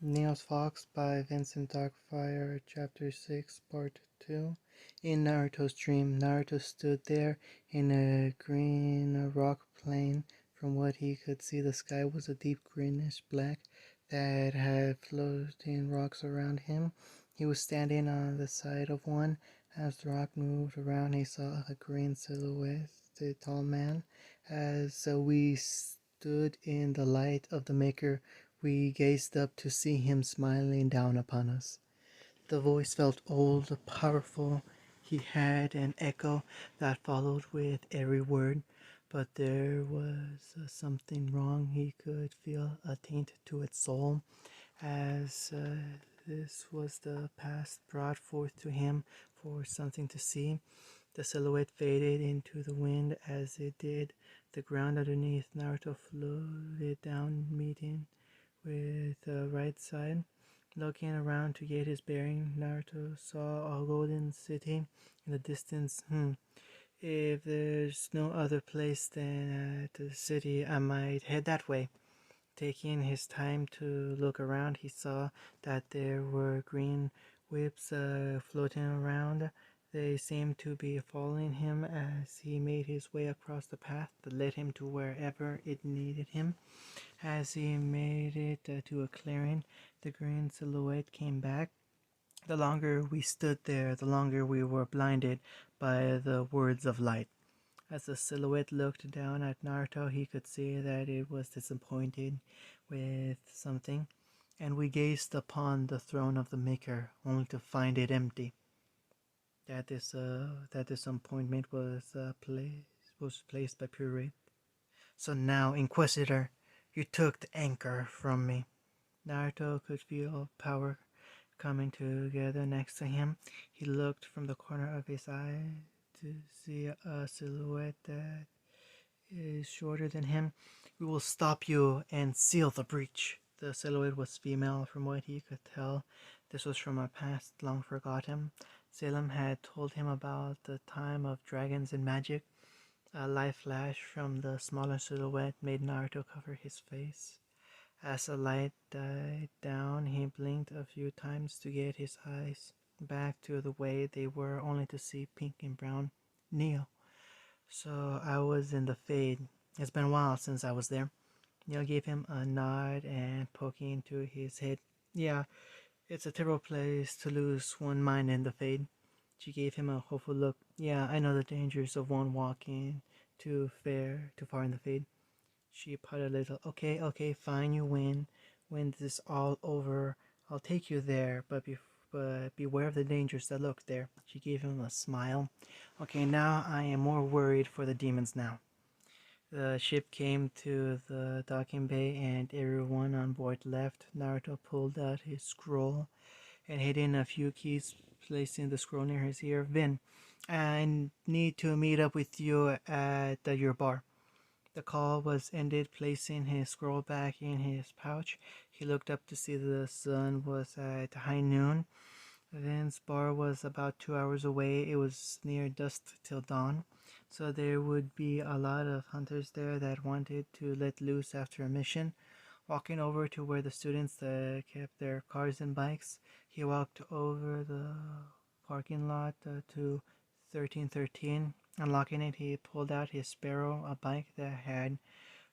Neil's Fox by Vincent Darkfire, Chapter 6, Part 2. In Naruto's dream, Naruto stood there in a green rock plain. From what he could see, the sky was a deep greenish black that had floating rocks around him. He was standing on the side of one. As the rock moved around, he saw a green silhouette, a tall man. As we stood in the light of the Maker, we gazed up to see him smiling down upon us. The voice felt old, powerful. He had an echo that followed with every word, but there was something wrong. He could feel a taint to its soul, as this was the past brought forth to him for something to see. The silhouette faded into the wind. As it did, the ground underneath Naruto floated down, meeting with the right side. Looking around to get his bearing, Naruto saw a golden city in the distance. If there's no other place than at the city, I might head that way. Taking his time to look around, he saw that there were green whips floating around. They seemed to be following him as he made his way across the path that led him to wherever it needed him. As he made it to a clearing, the green silhouette came back. The longer we stood there, the longer we were blinded by the words of light. As the silhouette looked down at Naruto, he could see that it was disappointed with something, and we gazed upon the throne of the Maker, only to find it empty. That disappointment was placed by pure wrath. So now, Inquisitor, you took the anchor from me. Naruto could feel power coming together next to him. He looked from the corner of his eye to see a silhouette that is shorter than him. We will stop you and seal the breach. The silhouette was female, from what he could tell. This was from a past long forgotten. Salem had told him about the time of dragons and magic. A light flash from the smaller silhouette made Naruto cover his face. As the light died down, he blinked a few times to get his eyes back to the way they were, only to see pink and brown. Neil. So I was in the Fade. It's been a while since I was there. Neil gave him a nod and poking into his head. Yeah, it's a terrible place to lose one mind in the Fade. She gave him a hopeful look. Yeah, I know the dangers of one walking too far in the Fade. She pouted a little. Okay, fine, you win. When this is all over, I'll take you there, but beware of the dangers that lurk there. She gave him a smile. Okay, now I am more worried for the demons now. The ship came to the docking bay and everyone on board left. Naruto pulled out his scroll and hid in a few keys, placing the scroll near his ear. Vin, I need to meet up with you at your bar. The call was ended. Placing his scroll back in his pouch, he looked up to see the sun was at high noon. Vin's bar was about 2 hours away. It was near dusk till dawn, so there would be a lot of hunters there that wanted to let loose after a mission. Walking over to where the students kept their cars and bikes, he walked over the parking lot to 1313. Unlocking it, he pulled out his Sparrow, a bike that had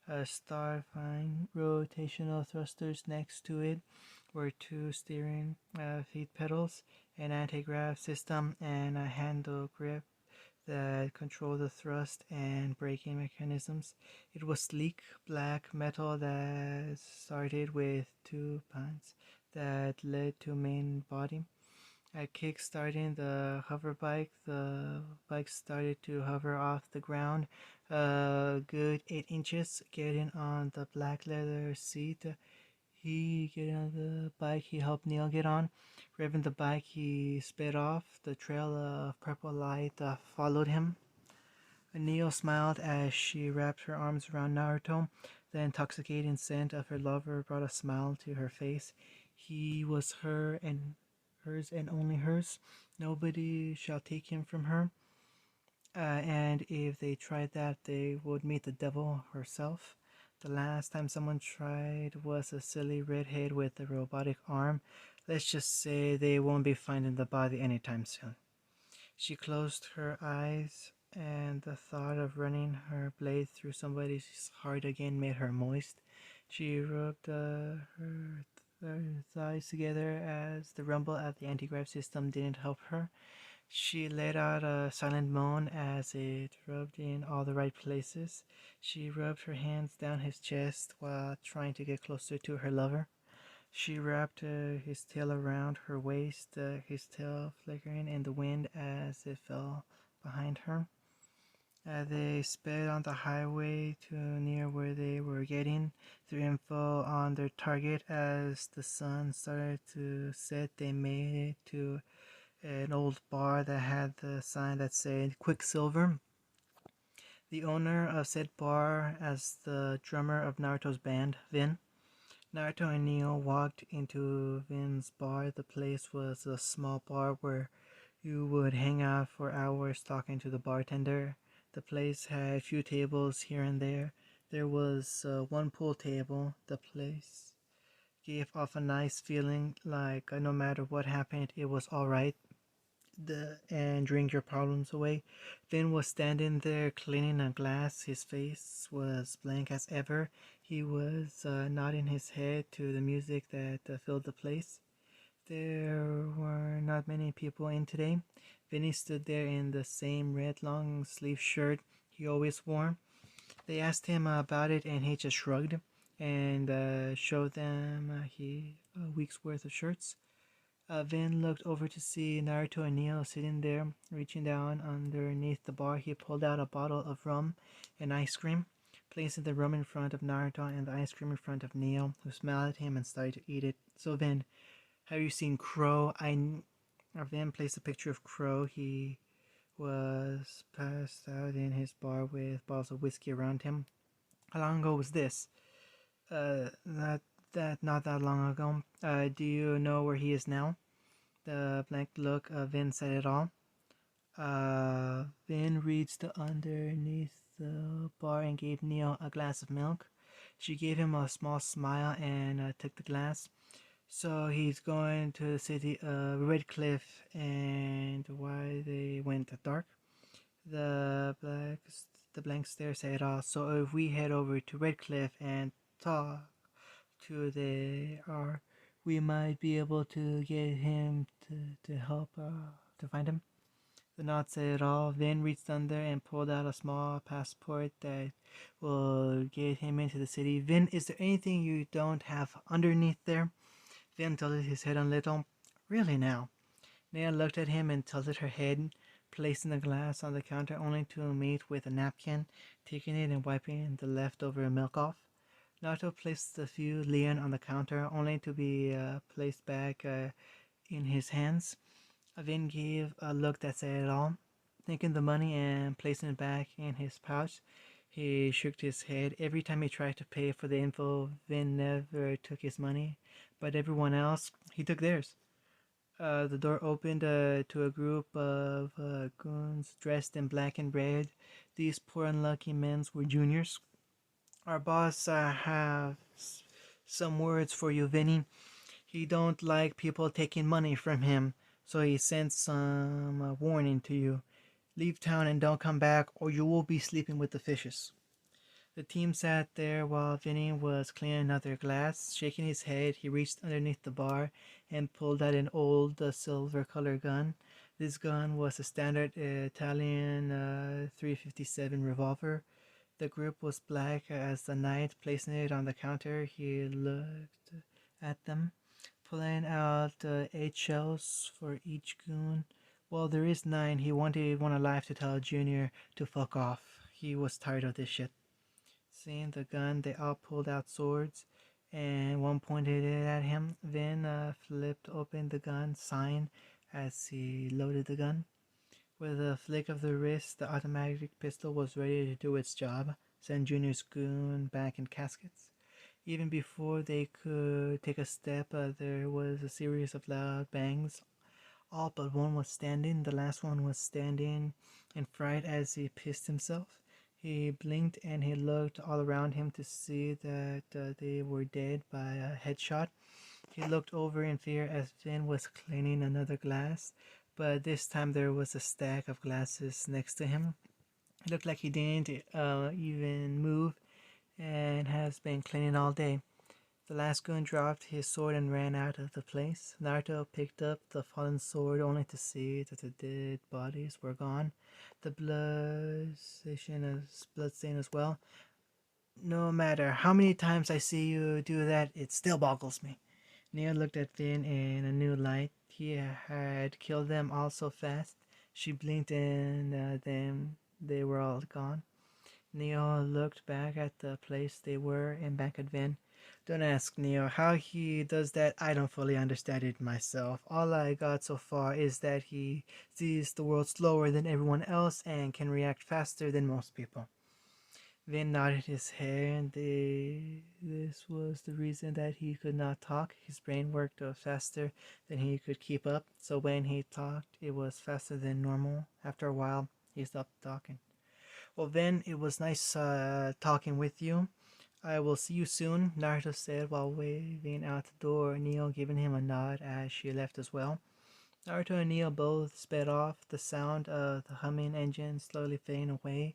Starfine rotational thrusters. Next to it were two steering feet pedals, an anti-grav system, and a handle grip that controlled the thrust and braking mechanisms. It was sleek black metal that started with two pins that led to main body. At kick-starting the hover bike, the bike started to hover off the ground a good 8 inches. Getting on the black leather seat, he get on the bike. He helped Neil get on. Revving the bike, he sped off. The trail of purple light followed him. Neil smiled as she wrapped her arms around Naruto. The intoxicating scent of her lover brought a smile to her face. He was hers and only hers. Nobody shall take him from her. And if they tried that, they would meet the devil herself. The last time someone tried was a silly redhead with a robotic arm. Let's just say they won't be finding the body anytime soon. She closed her eyes, and the thought of running her blade through somebody's heart again made her moist. She rubbed her thighs together as the rumble at the anti-grav system didn't help her. She let out a silent moan as it rubbed in all the right places. She rubbed her hands down his chest while trying to get closer to her lover. She wrapped his tail around her waist, his tail flickering in the wind as it fell behind her. They sped on the highway to near where they were getting their info on their target. As the sun started to set, they made it to an old bar that had the sign that said Quicksilver. The owner of said bar as the drummer of Naruto's band, Vin. Naruto and Neo walked into Vin's bar. The place was a small bar where you would hang out for hours talking to the bartender. The place had a few tables here and there. There was one pool table. The place gave off a nice feeling like no matter what happened, it was alright and drink your problems away. Vin was standing there cleaning a glass. His face was blank as ever. He was nodding his head to the music that filled the place. There were not many people in today. Vinny stood there in the same red long sleeve shirt he always wore. They asked him about it and he just shrugged and showed them a week's worth of shirts. Vin looked over to see Naruto and Neo sitting there. Reaching down underneath the bar, he pulled out a bottle of rum and ice cream, placing the rum in front of Naruto and the ice cream in front of Neo, who smiled at him and started to eat it. So Vin, have you seen Crow? Vin placed a picture of Crow. He was passed out in his bar with bottles of whiskey around him. How long ago was this? Not that long ago. Do you know where he is now? The blank look of Vin said it all. Vin reached underneath the bar and gave Neo a glass of milk. She gave him a small smile and took the glass. So he's going to the city of Red Cliff, and why they went dark. The blank stare said it all. So if we head over to Red Cliff and talk to we might be able to get him to help to find him. The nod said it all. Vin reached under and pulled out a small passport that will get him into the city. Vin, is there anything you don't have underneath there? Vin tilted his head a little. Really now? Nea looked at him and tilted her head, placing the glass on the counter only to meet with a napkin, taking it and wiping the leftover milk off. Naruto placed a few lien on the counter, only to be placed back in his hands. Vin gave a look that said it all. Taking the money and placing it back in his pouch, he shook his head. Every time he tried to pay for the info, Vin never took his money, but everyone else, he took theirs. The door opened to a group of goons dressed in black and red. These poor unlucky men were juniors. Our boss have some words for you, Vinny. He don't like people taking money from him, so he sent some warning to you. Leave town and don't come back, or you will be sleeping with the fishes. The team sat there while Vinny was cleaning another glass. Shaking his head, he reached underneath the bar and pulled out an old silver-colored gun. This gun was a standard Italian 357 revolver. The grip was black as the night. Placing it on the counter, he looked at them, pulling out 8 shells for each goon. Well, there is 9. He wanted one alive to tell Junior to fuck off. He was tired of this shit. Seeing the gun, they all pulled out swords, and one pointed it at him. Vin flipped open the gun sign as he loaded the gun. With a flick of the wrist, the automatic pistol was ready to do its job, send Junior's goon back in caskets. Even before they could take a step, there was a series of loud bangs. All but one was standing. The last one was standing in fright as he pissed himself. He blinked and he looked all around him to see that they were dead by a headshot. He looked over in fear as Finn was cleaning another glass, but this time there was a stack of glasses next to him. It looked like he didn't even move and has been cleaning all day. The last goon dropped his sword and ran out of the place. Naruto picked up the fallen sword only to see that the dead bodies were gone. The bloodstain as well. No matter how many times I see you do that, it still boggles me. Nia looked at Finn in a new light. He had killed them all so fast. She blinked and then they were all gone. Neo looked back at the place they were and back at Vin. Don't ask Neo how he does that. I don't fully understand it myself. All I got so far is that he sees the world slower than everyone else and can react faster than most people. Vin nodded his head. This was the reason that he could not talk. His brain worked faster than he could keep up, so when he talked, it was faster than normal. After a while, he stopped talking. Well, then, it was nice talking with you. I will see you soon, Naruto said while waving out the door, Neo giving him a nod as she left as well. Naruto and Neo both sped off, the sound of the humming engine slowly fading away.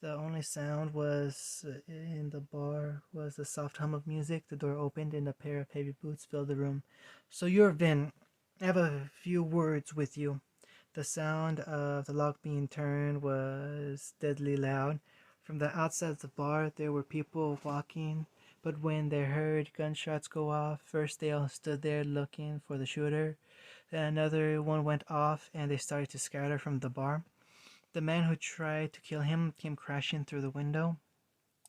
The only sound was in the bar was the soft hum of music. The door opened and a pair of heavy boots filled the room. So you're Vin. I have a few words with you. The sound of the lock being turned was deadly loud. From the outside of the bar, there were people walking, but when they heard gunshots go off, first they all stood there looking for the shooter. Then another one went off, and they started to scatter from the bar. The man who tried to kill him came crashing through the window.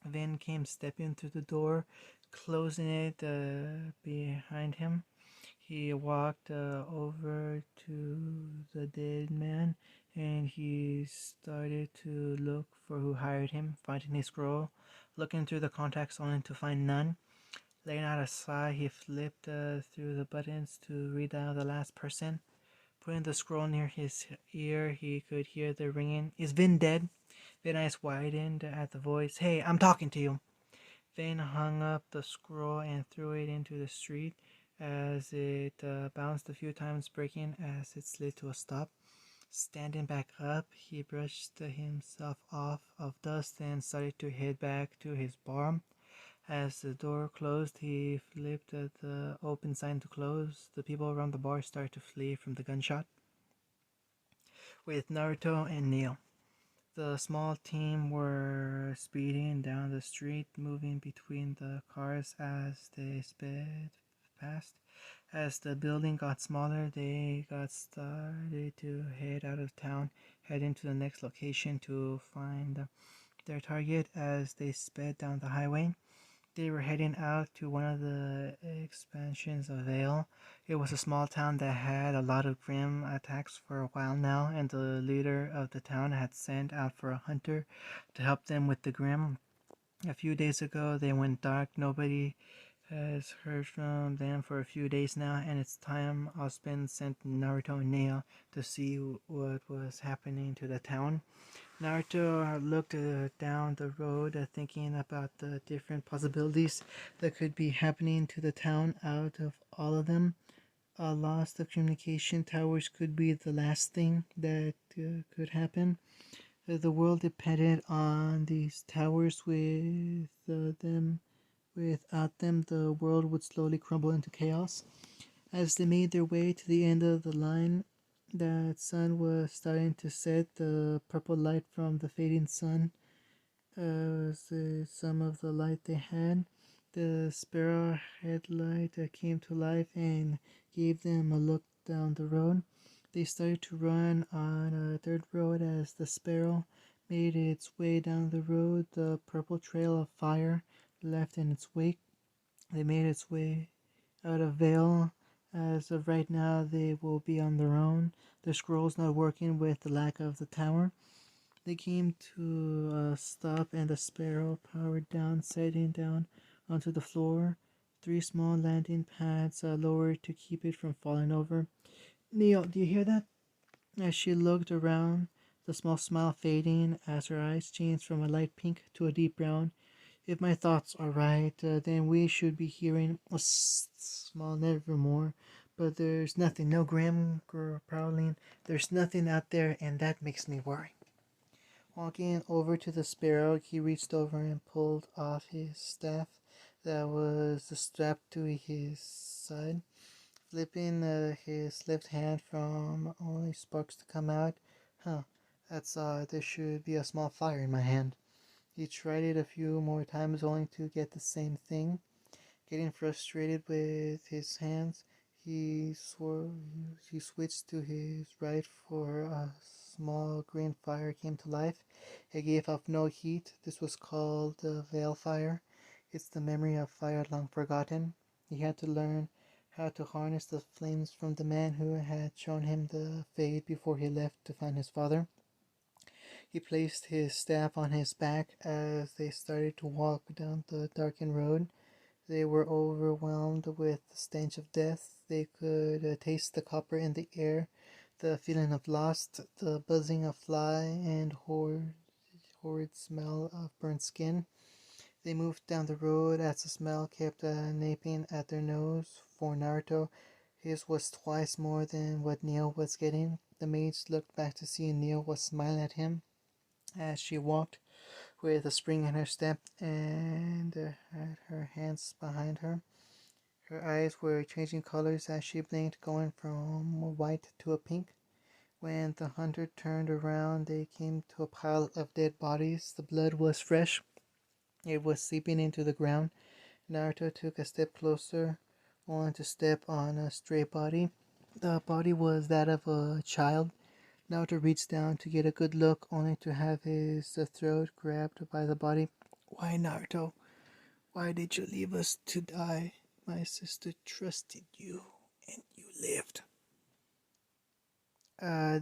Vin came stepping through the door, closing it behind him. He walked over to the dead man and he started to look for who hired him, finding his scroll, looking through the contacts only to find none. Letting out a sigh, he flipped through the buttons to read out the last person. Putting the scroll near his ear, he could hear the ringing. Is Vin dead? Vin's eyes widened at the voice. Hey, I'm talking to you. Vin hung up the scroll and threw it into the street as it bounced a few times, breaking as it slid to a stop. Standing back up, he brushed himself off of dust and started to head back to his bar. As the door closed, he flipped the open sign to close. The people around the bar started to flee from the gunshot, with Naruto and Neil. The small team were speeding down the street, moving between the cars as they sped past. As the building got smaller, they got started to head out of town, heading to the next location to find their target. As they sped down the highway, they were heading out to one of the expansions of Vale. It was a small town that had a lot of grim attacks for a while now, and the leader of the town had sent out for a hunter to help them with the grim. A few days ago, they went dark. Nobody has heard from them for a few days now, and it's time Ospen sent Naruto and Neo to see what was happening to the town. Naruto looked down the road, thinking about the different possibilities that could be happening to the town. Out of all of them, a loss of communication towers could be the last thing that could happen. The world depended on these towers. Without them, the world would slowly crumble into chaos. As they made their way to the end of the line, the sun was starting to set. The purple light from the fading sun was some of the light they had. The Sparrow headlight came to life and gave them a look down the road. They started to run on a dirt road as the Sparrow made its way down the road. The purple trail of fire left in its wake. They made its way out of Vale. As of right now, they will be on their own. The scroll's not working with the lack of the tower. They came to a stop and the Sparrow powered down, setting down onto the floor. 3 small landing pads lowered to keep it from falling over. Neil, do you hear that? As she looked around, the small smile fading as her eyes changed from a light pink to a deep brown. If my thoughts are right, then we should be hearing a small nevermore. But there's nothing, no grim prowling. There's nothing out there, and that makes me worry. Walking over to the sparrow, he reached over and pulled off his staff that was strapped to his side, flipping his left hand from only sparks to come out. Huh, that's odd. There should be a small fire in my hand. He tried it a few more times only to get the same thing. Getting frustrated with his hands, he switched to his right for a small green fire came to life. It gave off no heat. This was called the veil fire. It's the memory of fire long forgotten. He had to learn how to harness the flames from the man who had shown him the fade before he left to find his father. He placed his staff on his back as they started to walk down the darkened road. They were overwhelmed with the stench of death. They could taste the copper in the air, the feeling of loss, the buzzing of fly, and horrid smell of burnt skin. They moved down the road as the smell kept napping at their nose. For Naruto, his was twice more than what Neil was getting. The maids looked back to see Neil was smiling at him as she walked with a spring in her step and had her hands behind her. Her eyes were changing colors as she blinked, going from white to a pink. When the hunter turned around, they came to a pile of dead bodies. The blood was fresh. It was seeping into the ground. Naruto took a step closer, only to step on a stray body. The body was that of a child. Naruto reached down to get a good look, only to have his throat grabbed by the body. Why, Naruto? Why did you leave us to die? My sister trusted you, and you lived.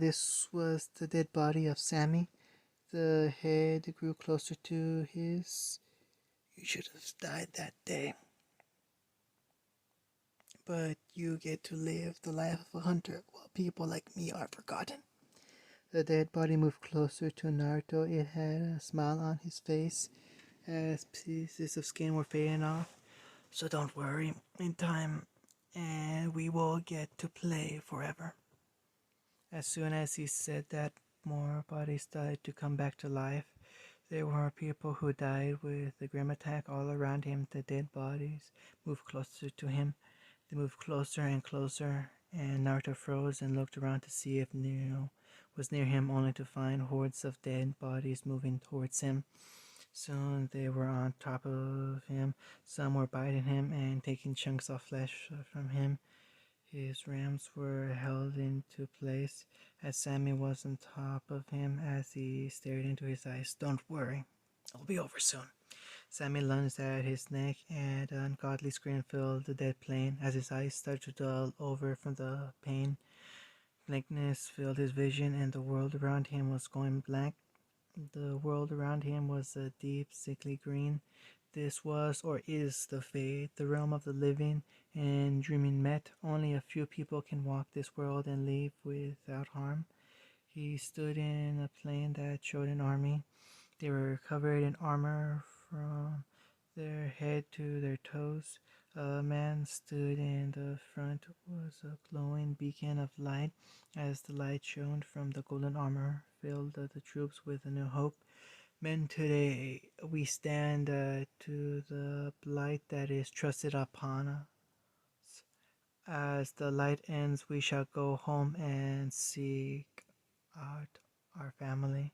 This was the dead body of Sammy. The head grew closer to his. You should have died that day. But you get to live the life of a hunter while people like me are forgotten. The dead body moved closer to Naruto. It had a smile on his face as pieces of skin were fading off. So don't worry, in time, and we will get to play forever. As soon as he said that, more bodies started to come back to life. There were people who died with the grim attack all around him. The dead bodies moved closer to him. They moved closer and closer, and Naruto froze and looked around to see if Nero was near him, only to find hordes of dead bodies moving towards him. Soon they were on top of him. Some were biting him and taking chunks of flesh from him. His rams were held into place as Sammy was on top of him as he stared into his eyes. Don't worry, it'll be over soon. Sammy lunged at his neck, and an ungodly scream filled the dead plain as his eyes started to dull over from the pain. Blankness filled his vision, and the world around him was going black. The world around him was a deep, sickly green. This was or is the fate, the realm of the living and dreaming met. Only a few people can walk this world and leave without harm. He stood in a plain that showed an army. They were covered in armor from their head to their toes. A man stood in the front was a glowing beacon of light. As the light shone from the golden armor, filled the troops with a new hope. Men, today we stand to the light that is trusted upon us. As the light ends, we shall go home and seek out our family.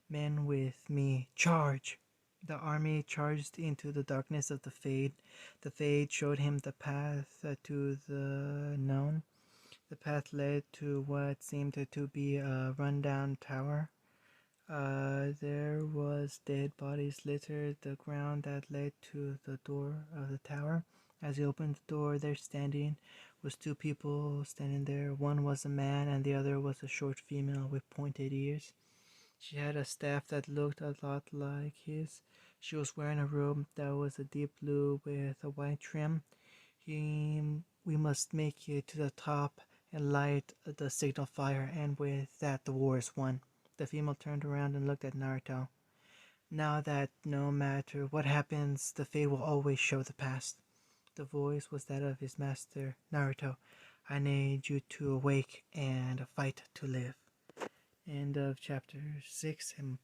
Men with me, charge! The army charged into the darkness of the Fade. The Fade showed him the path to the known. The path led to what seemed to be a rundown tower. There was dead bodies littered the ground that led to the door of the tower. As he opened the door, there standing was two people standing there. One was a man and the other was a short female with pointed ears. She had a staff that looked a lot like his. She was wearing a robe that was a deep blue with a white trim. We must make it to the top and light the signal fire, and with that the war is won. The female turned around and looked at Naruto. Now that no matter what happens, the fate will always show the past. The voice was that of his master, Naruto. I need you to awake and fight to live. End of chapter 6 and